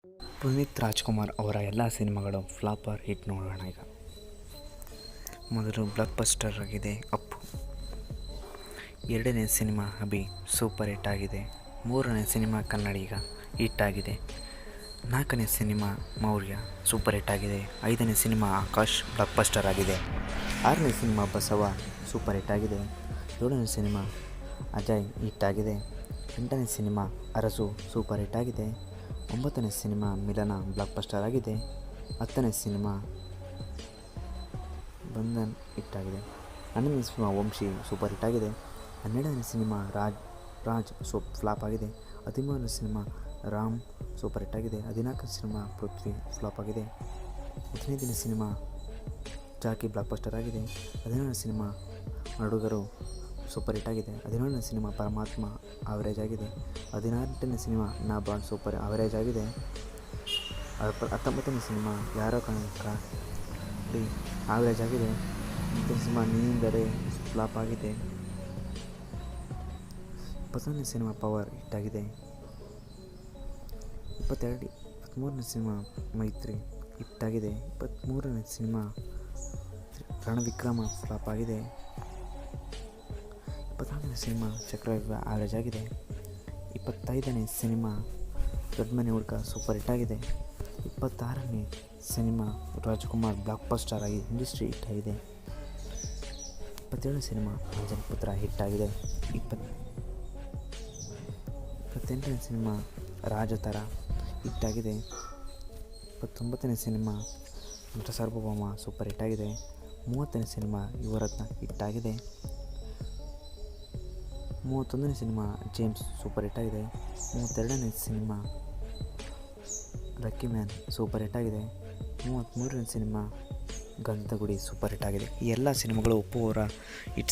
ಪುನೀತ್ ರಾಜ್ಕುಮಾರ್ ಅವರ ಎಲ್ಲ ಸಿನಿಮಾಗಳು ಫ್ಲಾಪರ್ ಹಿಟ್ ನೋಡೋಣ. ಈಗ ಮೊದಲು ಬ್ಲಾಕ್ ಬಸ್ಟರ್ ಆಗಿದೆ ಅಪ್ಪು. ಎರಡನೇ ಸಿನಿಮಾ ಅಭಿ ಸೂಪರ್ ಹಿಟ್ ಆಗಿದೆ. ಮೂರನೇ ಸಿನಿಮಾ ಕನ್ನಡಿಗ ಹಿಟ್ ಆಗಿದೆ. ನಾಲ್ಕನೇ ಸಿನಿಮಾ ಮೌರ್ಯ ಸೂಪರ್ ಹಿಟ್ ಆಗಿದೆ. ಐದನೇ ಸಿನಿಮಾ ಆಕಾಶ್ ಬ್ಲಾಕ್ ಬಸ್ಟರ್ ಆಗಿದೆ. ಆರನೇ ಸಿನಿಮಾ ಬಸವ ಸೂಪರ್ ಹಿಟ್ ಆಗಿದೆ. ಏಳನೇ ಸಿನಿಮಾ ಅಜಯ್ ಹಿಟ್ ಆಗಿದೆ. ಎಂಟನೇ ಸಿನಿಮಾ ಅರಸು ಸೂಪರ್ ಹಿಟ್ ಆಗಿದೆ. ಒಂಬತ್ತನೇ ಸಿನಿಮಾ ಮಿಲನ ಬ್ಲಾಕ್ ಬಸ್ಟರ್ ಆಗಿದೆ. ಹತ್ತನೇ ಸಿನಿಮಾ ಬಂಧನ್ ಹಿಟ್ ಆಗಿದೆ. ಹನ್ನೊಂದನೇ ಸಿನಿಮಾ ವಂಶಿ ಸೂಪರ್ ಹಿಟ್ ಆಗಿದೆ. ಹನ್ನೆರಡನೇ ಸಿನಿಮಾ ರಾಜ್ ಫ್ಲಾಪ್ ಆಗಿದೆ. 13ನೇ ಸಿನಿಮಾ ರಾಮ್ ಸೂಪರ್ ಹಿಟ್ ಆಗಿದೆ. 14ನೇ ಸಿನಿಮಾ ಪೃಥ್ವಿ ಫ್ಲಾಪ್ ಆಗಿದೆ. 15ನೇ ಸಿನಿಮಾ ಜಾಕಿ ಬ್ಲಾಕ್ ಬಸ್ಟರ್ ಆಗಿದೆ. 16ನೇ ಸಿನಿಮಾ ಹುಡುಗರು ಸೂಪರ್ ಹಿಟ್ ಆಗಿದೆ. 17ನೇ ಸಿನಿಮಾ ಪರಮಾತ್ಮ ಆವರೇಜ್ ಆಗಿದೆ. 18ನೇ ಸಿನಿಮಾ ನಾ ಬಾಂಡ್ ಸೂಪರ್ ಆವರೇಜ್ ಆಗಿದೆ. 19ನೇ ಸಿನಿಮಾ ಯಾರೋ ಕಣಿ ಆವರೇಜ್ ಆಗಿದೆ. 20ನೇ ಸಿನಿಮಾ ನೀಂದರೆ ಫ್ಲಾಪ್ ಆಗಿದೆ. 21ನೇ ಸಿನಿಮಾ ಪವರ್ ಹಿಟ್ ಆಗಿದೆ. 23ನೇ ಸಿನಿಮಾ ಮೈತ್ರಿ ಹಿಟ್ ಆಗಿದೆ. 23ನೇ ಸಿನಿಮಾ ರಣವಿಕ್ರಮ ಫ್ಲಾಪ್ ಆಗಿದೆ. 24ನೇ ಸಿನಿಮಾ ಚಕ್ರವ್ಯೂಹ ಆವರೇಜ್ ಆಗಿದೆ. 25ನೇ ಸಿನಿಮಾ ದೊಡ್ಡ ಮನೆ ಹುಡುಗ ಸೂಪರ್ ಹಿಟ್ ಆಗಿದೆ. 26ನೇ ಸಿನಿಮಾ ರಾಜ್ಕುಮಾರ್ ಬ್ಲಾಕ್ ಬಸ್ಟರ್ ಆಗಿ ಇಂಡಸ್ಟ್ರಿ ಹಿಟ್ ಆಗಿದೆ. 27ನೇ ಸಿನಿಮಾ ಅಂಜನ್ ಪುತ್ರ ಹಿಟ್ ಆಗಿದೆ. 28ನೇ ಸಿನಿಮಾ ರಾಜತರ ಹಿಟ್ ಆಗಿದೆ. 29ನೇ ಸಿನಿಮಾ ನಟ ಸಾರ್ವಭೌಮ ಸೂಪರ್ ಹಿಟ್ ಆಗಿದೆ. 30ನೇ ಸಿನಿಮಾ ಯುವರತ್ನ ಹಿಟ್ ಆಗಿದೆ. 31ನೇ ಸಿನಿಮಾ ಜೇಮ್ಸ್ ಸೂಪರ್ ಹಿಟ್ ಆಗಿದೆ. 32ನೇ ಸಿನಿಮಾ ಲಕ್ಕಿ ಮ್ಯಾನ್ ಸೂಪರ್ ಹಿಟ್ ಆಗಿದೆ. 33ನೇ ಸಿನಿಮಾ ಗಂಧಗುಡಿ ಸೂಪರ್ ಹಿಟ್ ಆಗಿದೆ. ಈ ಎಲ್ಲ ಸಿನಿಮಾಗಳು ಅಪ್ಪು ಅವರ ಹಿಟ್